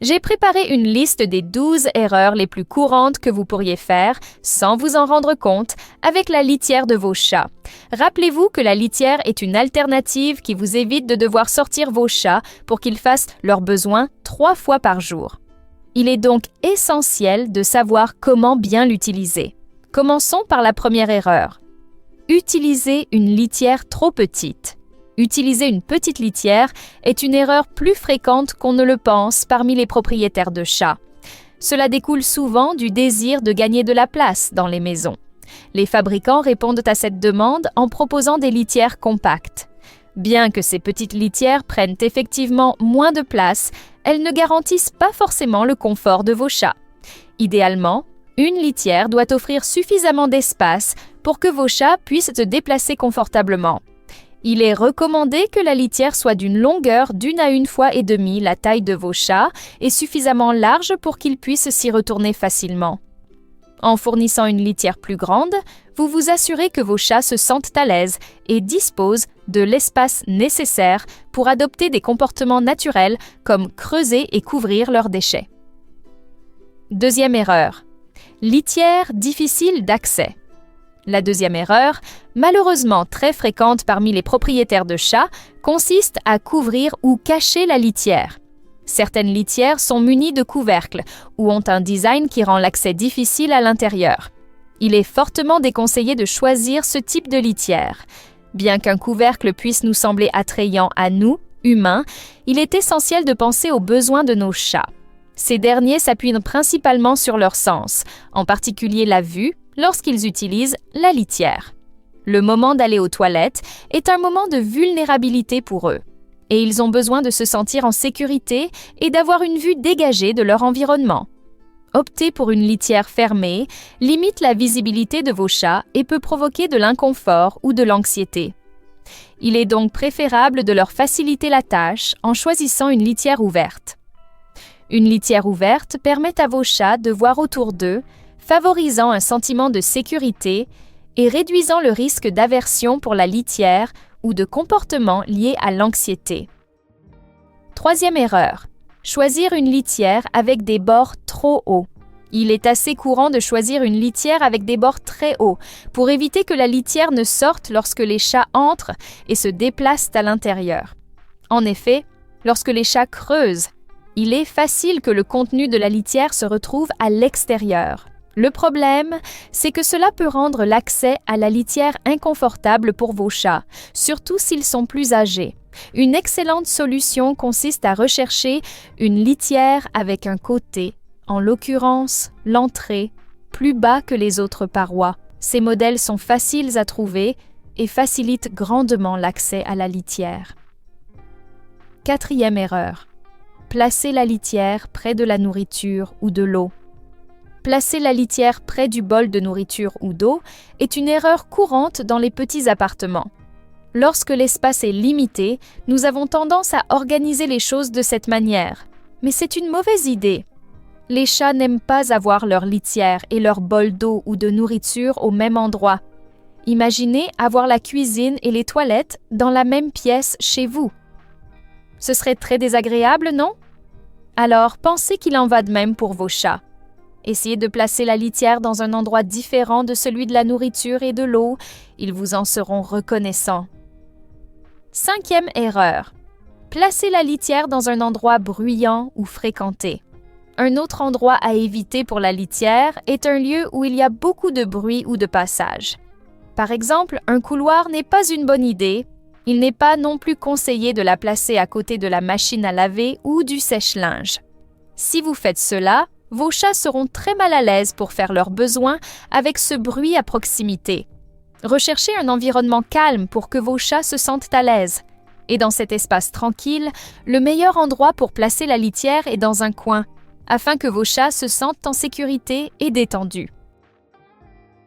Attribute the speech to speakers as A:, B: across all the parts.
A: J'ai préparé une liste des 12 erreurs les plus courantes que vous pourriez faire, sans vous en rendre compte, avec la litière de vos chats. Rappelez-vous que la litière est une alternative qui vous évite de devoir sortir vos chats pour qu'ils fassent leurs besoins 3 fois par jour. Il est donc essentiel de savoir comment bien l'utiliser. Commençons par la première erreur. Utiliser une litière trop petite. Utiliser une petite litière est une erreur plus fréquente qu'on ne le pense parmi les propriétaires de chats. Cela découle souvent du désir de gagner de la place dans les maisons. Les fabricants répondent à cette demande en proposant des litières compactes. Bien que ces petites litières prennent effectivement moins de place, elles ne garantissent pas forcément le confort de vos chats. Idéalement, une litière doit offrir suffisamment d'espace pour que vos chats puissent se déplacer confortablement. Il est recommandé que la litière soit d'une longueur d'1 à 1,5 fois la taille de vos chats et suffisamment large pour qu'ils puissent s'y retourner facilement. En fournissant une litière plus grande, vous vous assurez que vos chats se sentent à l'aise et disposent de l'espace nécessaire pour adopter des comportements naturels comme creuser et couvrir leurs déchets. Deuxième erreur. Litière difficile d'accès. La deuxième erreur, malheureusement très fréquente parmi les propriétaires de chats, consiste à couvrir ou cacher la litière. Certaines litières sont munies de couvercles ou ont un design qui rend l'accès difficile à l'intérieur. Il est fortement déconseillé de choisir ce type de litière. Bien qu'un couvercle puisse nous sembler attrayant à nous, humains, il est essentiel de penser aux besoins de nos chats. Ces derniers s'appuient principalement sur leur sens, en particulier la vue, lorsqu'ils utilisent la litière. Le moment d'aller aux toilettes est un moment de vulnérabilité pour eux, et ils ont besoin de se sentir en sécurité et d'avoir une vue dégagée de leur environnement. Opter pour une litière fermée limite la visibilité de vos chats et peut provoquer de l'inconfort ou de l'anxiété. Il est donc préférable de leur faciliter la tâche en choisissant une litière ouverte. Une litière ouverte permet à vos chats de voir autour d'eux, favorisant un sentiment de sécurité et réduisant le risque d'aversion pour la litière ou de comportements liés à l'anxiété. Troisième erreur. Choisir une litière avec des bords trop hauts. Il est assez courant de choisir une litière avec des bords très hauts pour éviter que la litière ne sorte lorsque les chats entrent et se déplacent à l'intérieur. En effet, lorsque les chats creusent, il est facile que le contenu de la litière se retrouve à l'extérieur. Le problème, c'est que cela peut rendre l'accès à la litière inconfortable pour vos chats, surtout s'ils sont plus âgés. Une excellente solution consiste à rechercher une litière avec un côté, en l'occurrence l'entrée, plus bas que les autres parois. Ces modèles sont faciles à trouver et facilitent grandement l'accès à la litière. Quatrième erreur. Placer la litière près de la nourriture ou de l'eau. Placer la litière près du bol de nourriture ou d'eau est une erreur courante dans les petits appartements. Lorsque l'espace est limité, nous avons tendance à organiser les choses de cette manière. Mais c'est une mauvaise idée. Les chats n'aiment pas avoir leur litière et leur bol d'eau ou de nourriture au même endroit. Imaginez avoir la cuisine et les toilettes dans la même pièce chez vous. Ce serait très désagréable, non? Alors, pensez qu'il en va de même pour vos chats. Essayez de placer la litière dans un endroit différent de celui de la nourriture et de l'eau. Ils vous en seront reconnaissants. Cinquième erreur. Placez la litière dans un endroit bruyant ou fréquenté. Un autre endroit à éviter pour la litière est un lieu où il y a beaucoup de bruit ou de passage. Par exemple, un couloir n'est pas une bonne idée. Il n'est pas non plus conseillé de la placer à côté de la machine à laver ou du sèche-linge. Si vous faites cela, vos chats seront très mal à l'aise pour faire leurs besoins avec ce bruit à proximité. Recherchez un environnement calme pour que vos chats se sentent à l'aise. Et dans cet espace tranquille, le meilleur endroit pour placer la litière est dans un coin, afin que vos chats se sentent en sécurité et détendus.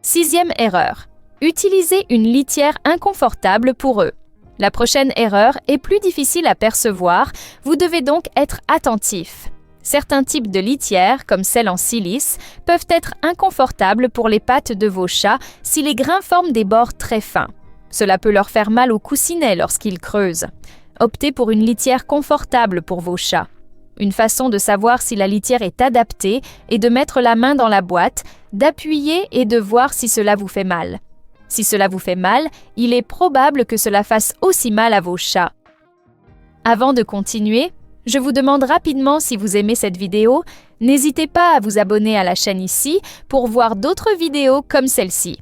A: Sixième erreur. Utilisez une litière inconfortable pour eux. La prochaine erreur est plus difficile à percevoir, vous devez donc être attentif. Certains types de litières, comme celles en silice, peuvent être inconfortables pour les pattes de vos chats si les grains forment des bords très fins. Cela peut leur faire mal au coussinet lorsqu'ils creusent. Optez pour une litière confortable pour vos chats. Une façon de savoir si la litière est adaptée est de mettre la main dans la boîte, d'appuyer et de voir si cela vous fait mal. Si cela vous fait mal, il est probable que cela fasse aussi mal à vos chats. Avant de continuer, je vous demande rapidement si vous aimez cette vidéo. N'hésitez pas à vous abonner à la chaîne ici pour voir d'autres vidéos comme celle-ci.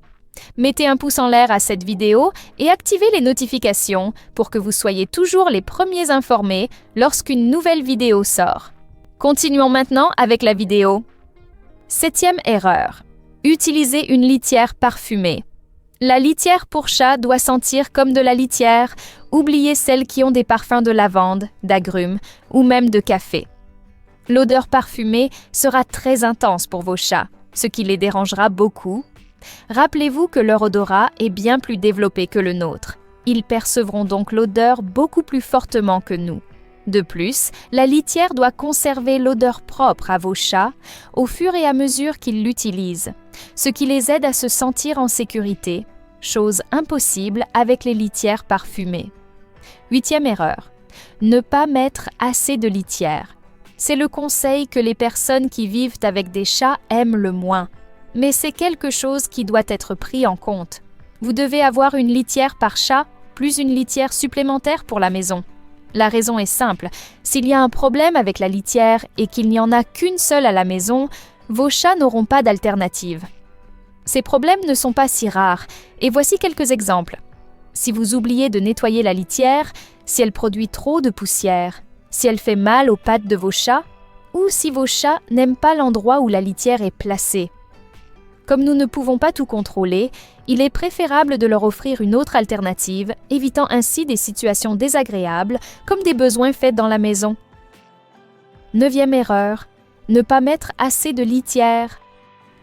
A: Mettez un pouce en l'air à cette vidéo et activez les notifications pour que vous soyez toujours les premiers informés lorsqu'une nouvelle vidéo sort. Continuons maintenant avec la vidéo. 7e erreur. Utilisez une litière parfumée. La litière pour chat doit sentir comme de la litière. Oubliez celles qui ont des parfums de lavande, d'agrumes ou même de café. L'odeur parfumée sera très intense pour vos chats, ce qui les dérangera beaucoup. Rappelez-vous que leur odorat est bien plus développé que le nôtre. Ils percevront donc l'odeur beaucoup plus fortement que nous. De plus, la litière doit conserver l'odeur propre à vos chats au fur et à mesure qu'ils l'utilisent, ce qui les aide à se sentir en sécurité, chose impossible avec les litières parfumées. 8e erreur. Ne pas mettre assez de litière. C'est le conseil que les personnes qui vivent avec des chats aiment le moins, mais c'est quelque chose qui doit être pris en compte. Vous devez avoir une litière par chat, plus une litière supplémentaire pour la maison. La raison est simple, s'il y a un problème avec la litière et qu'il n'y en a qu'une seule à la maison, vos chats n'auront pas d'alternative. Ces problèmes ne sont pas si rares, et voici quelques exemples. Si vous oubliez de nettoyer la litière, si elle produit trop de poussière, si elle fait mal aux pattes de vos chats, ou si vos chats n'aiment pas l'endroit où la litière est placée. Comme nous ne pouvons pas tout contrôler, il est préférable de leur offrir une autre alternative, évitant ainsi des situations désagréables comme des besoins faits dans la maison. 9e erreur. Ne pas mettre assez de litière.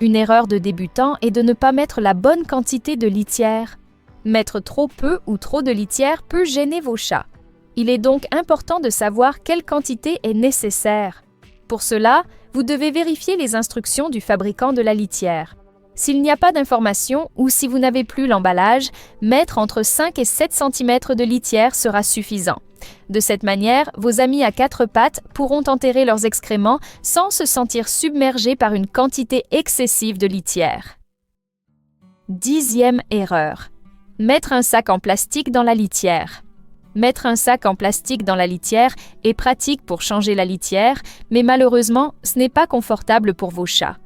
A: Une erreur de débutant est de ne pas mettre la bonne quantité de litière. Mettre trop peu ou trop de litière peut gêner vos chats. Il est donc important de savoir quelle quantité est nécessaire. Pour cela, vous devez vérifier les instructions du fabricant de la litière. S'il n'y a pas d'information ou si vous n'avez plus l'emballage, mettre entre 5 et 7 cm de litière sera suffisant. De cette manière, vos amis à 4 pattes pourront enterrer leurs excréments sans se sentir submergés par une quantité excessive de litière. 10e erreur. Mettre un sac en plastique dans la litière. Mettre un sac en plastique dans la litière est pratique pour changer la litière, mais malheureusement, ce n'est pas confortable pour vos chats.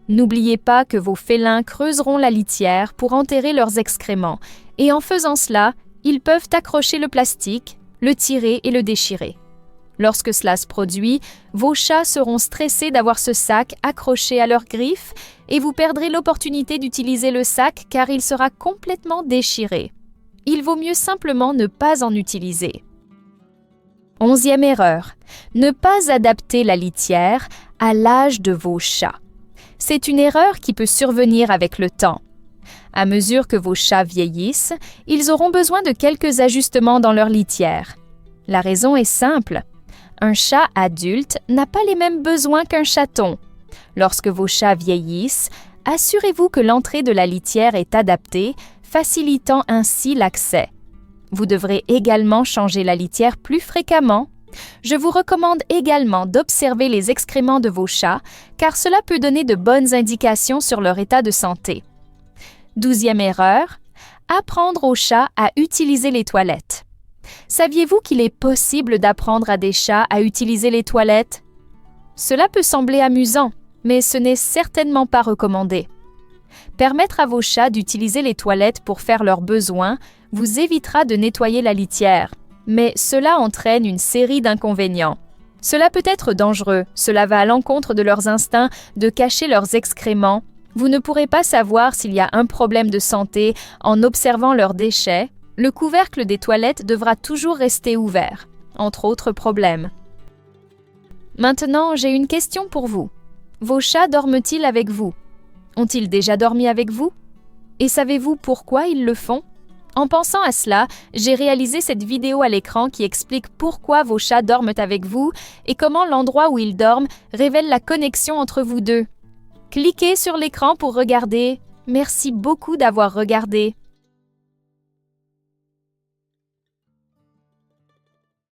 A: N'oubliez pas que vos félins creuseront la litière pour enterrer leurs excréments, et en faisant cela, ils peuvent accrocher le plastique, le tirer et le déchirer. Lorsque cela se produit, vos chats seront stressés d'avoir ce sac accroché à leurs griffes et vous perdrez l'opportunité d'utiliser le sac car il sera complètement déchiré. Il vaut mieux simplement ne pas en utiliser. 11e erreur. Ne pas adapter la litière à l'âge de vos chats. C'est une erreur qui peut survenir avec le temps. À mesure que vos chats vieillissent, ils auront besoin de quelques ajustements dans leur litière. La raison est simple. Un chat adulte n'a pas les mêmes besoins qu'un chaton. Lorsque vos chats vieillissent, assurez-vous que l'entrée de la litière est adaptée, facilitant ainsi l'accès. Vous devrez également changer la litière plus fréquemment. Je vous recommande également d'observer les excréments de vos chats, car cela peut donner de bonnes indications sur leur état de santé. 12e erreur, apprendre aux chats à utiliser les toilettes. Saviez-vous qu'il est possible d'apprendre à des chats à utiliser les toilettes? Cela peut sembler amusant, mais ce n'est certainement pas recommandé. Permettre à vos chats d'utiliser les toilettes pour faire leurs besoins vous évitera de nettoyer la litière, mais cela entraîne une série d'inconvénients. Cela peut être dangereux, cela va à l'encontre de leurs instincts de cacher leurs excréments. Vous ne pourrez pas savoir s'il y a un problème de santé en observant leurs déchets. Le couvercle des toilettes devra toujours rester ouvert, entre autres problèmes. Maintenant, j'ai une question pour vous. Vos chats dorment-ils avec vous? Ont-ils déjà dormi avec vous? Et savez-vous pourquoi ils le font? En pensant à cela, j'ai réalisé cette vidéo à l'écran qui explique pourquoi vos chats dorment avec vous et comment l'endroit où ils dorment révèle la connexion entre vous deux. Cliquez sur l'écran pour regarder. Merci beaucoup d'avoir regardé.